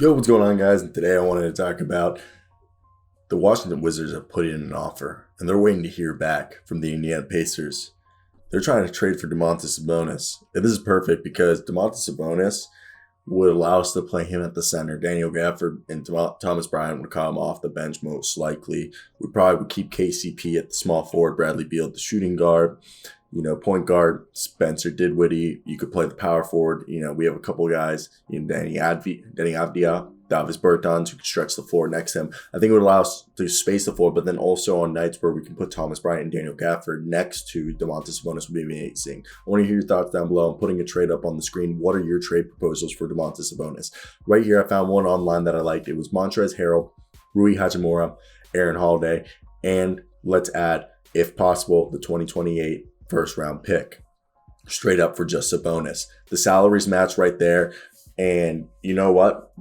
Yo, what's going on, guys? And today I wanted to talk about the Washington Wizards have put in an offer, and they're waiting to hear back from the Indiana Pacers. They're trying to trade for Domantas Sabonis. And this is perfect because Domantas Sabonis would allow us to play him at the center. Daniel Gafford and Thomas Bryant would come off the bench most likely. We probably would keep KCP at the small forward, Bradley Beal at the shooting guard. Point guard, Spencer Dinwiddie. You could play the power forward. We have a couple of guys, Danny Avdia, Davis Bertans, who can stretch the floor next to him. I think it would allow us to space the floor, but then also on nights where we can put Thomas Bryant and Daniel Gafford next to Domantas Sabonis would be amazing. I want to hear your thoughts down below. I'm putting a trade up on the screen. What are your trade proposals for Domantas Sabonis? Right here, I found one online that I liked. It was Montrezl Harrell, Rui Hachimura, Aaron Holiday, and let's add, if possible, the 2028 first round pick straight up for just Sabonis. The salaries match right there. And you know what?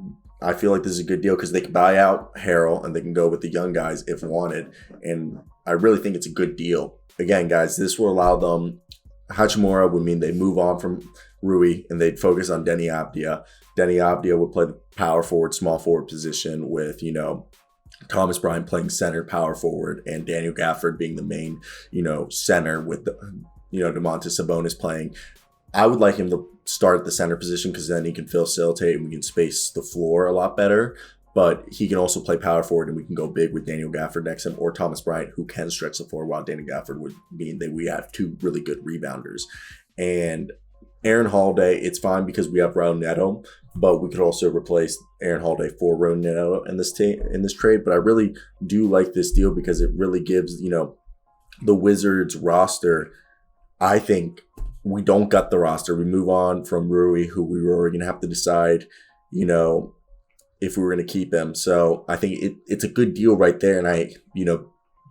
I feel like this is a good deal because they can buy out Harrell and they can go with the young guys if wanted. And I really think it's a good deal. Again, guys, this will allow them. Hachimura would mean they move on from Rui and they'd focus on Denny Avdia. Denny Avdia would play the power forward, small forward position with, Thomas Bryant playing center, power forward, and Daniel Gafford being the main, center with Domantas Sabonis playing. I would like him to start at the center position because then he can facilitate and we can space the floor a lot better. But he can also play power forward and we can go big with Daniel Gafford next to him or Thomas Bryant, who can stretch the floor, while Daniel Gafford would mean that we have two really good rebounders. And Aaron Holiday, it's fine because we have Raul Neto, but we could also replace Aaron Holiday for Raul Neto in this trade. But I really do like this deal because it really gives, the Wizards roster. I think we don't gut the roster. We move on from Rui, who we were going to have to decide, if we were going to keep him. So I think it's a good deal right there. And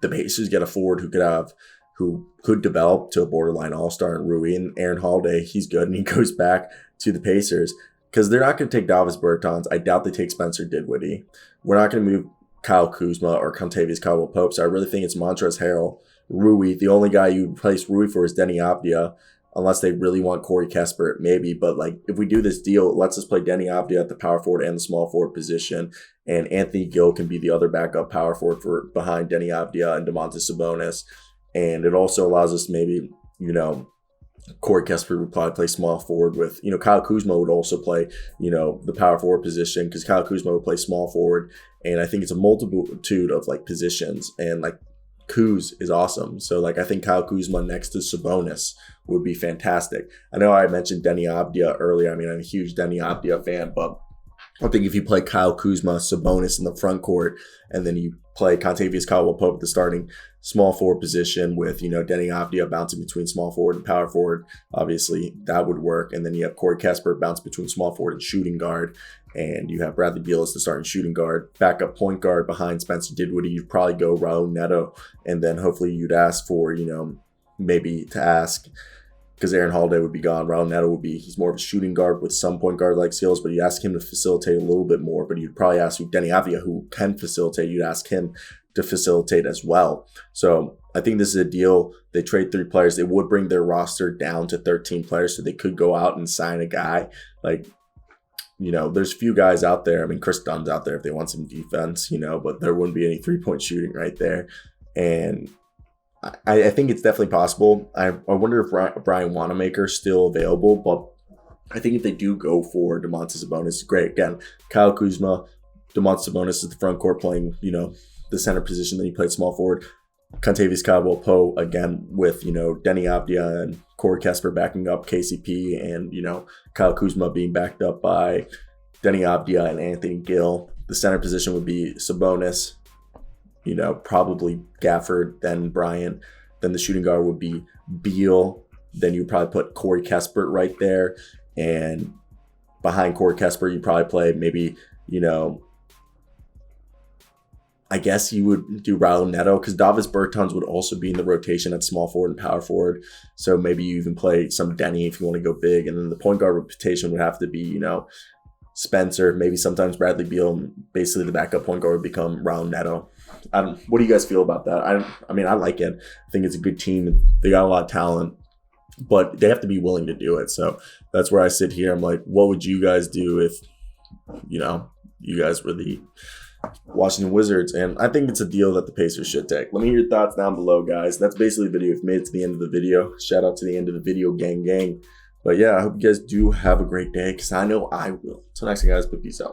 the Pacers get a forward who could develop to a borderline all-star in Rui, and Aaron Holiday, he's good, and he goes back to the Pacers because they're not going to take Davis Bertans. I doubt they take Spencer Dinwiddie. We're not going to move Kyle Kuzma or Contavious Caldwell-Pope, so I really think it's Montrezl Harrell, Rui. The only guy you replace Rui for is Denny Avdia, unless they really want Corey Kesper, maybe. But if we do this deal, it lets us play Denny Avdia at the power forward and the small forward position, and Anthony Gill can be the other backup power forward for behind Denny Avdia and Domantas Sabonis. And it also allows us maybe, Corey Kesper would probably play small forward with, Kyle Kuzma would also play, the power forward position because Kyle Kuzma would play small forward. And I think it's a multitude of positions, and Kuz is awesome. So I think Kyle Kuzma next to Sabonis would be fantastic. I know I mentioned Denny Avdia earlier. I'm a huge Denny Avdia fan, but I think if you play Kyle Kuzma, Sabonis in the front court, and then you play Contavious Caldwell-Pope at the starting small forward position with, Denny Avdia bouncing between small forward and power forward, obviously that would work. And then you have Corey Kesper bounce between small forward and shooting guard. And you have Bradley Beal as the starting shooting guard, backup point guard behind Spencer Dinwiddie. You'd probably go Raul Neto. And then hopefully you'd ask for, because Aaron Holiday would be gone. Raul Neto he's more of a shooting guard with some point guard like skills, but you ask him to facilitate a little bit more. But you'd probably ask Denny Avdia, who can facilitate, you'd ask him to facilitate as well. So I think this is a deal. They trade 3 players. It would bring their roster down to 13 players, so they could go out and sign a guy. There's a few guys out there. Chris Dunn's out there if they want some defense, but there wouldn't be any 3-point shooting right there. And I think it's definitely possible. I wonder if Brian Wanamaker's still available, but I think if they do go for Domantas Sabonis, great. Again, Kyle Kuzma, Domantas Sabonis is the front court playing, the center position. Then he played small forward. Contavious Caldwell-Pope, again, with, Denny Avdia and Corey Kesper backing up KCP and, Kyle Kuzma being backed up by Denny Avdia and Anthony Gill. The center position would be Sabonis, probably Gafford, then Bryant. Then the shooting guard would be Beal. Then you'd probably put Corey Kesper right there. And behind Corey Kesper, you probably play maybe, I guess you would do Raul Neto because Davis Bertans would also be in the rotation at small forward and power forward. So maybe you even play some Denny if you want to go big. And then the point guard rotation would have to be, Spencer, maybe sometimes Bradley Beal. Basically, the backup point guard would become Raul Neto. What do you guys feel about that? I like it. I think it's a good team. They got a lot of talent, but they have to be willing to do it. So that's where I sit here. I'm like, what would you guys do if, you guys were the Washington Wizards, and I think it's a deal that the Pacers should take. Let me hear your thoughts down below, guys. That's basically the video. If you made it to the end of the video, shout out to the end of the video, gang. But yeah, I hope you guys do have a great day, because I know I will. Till next time, guys, but peace out.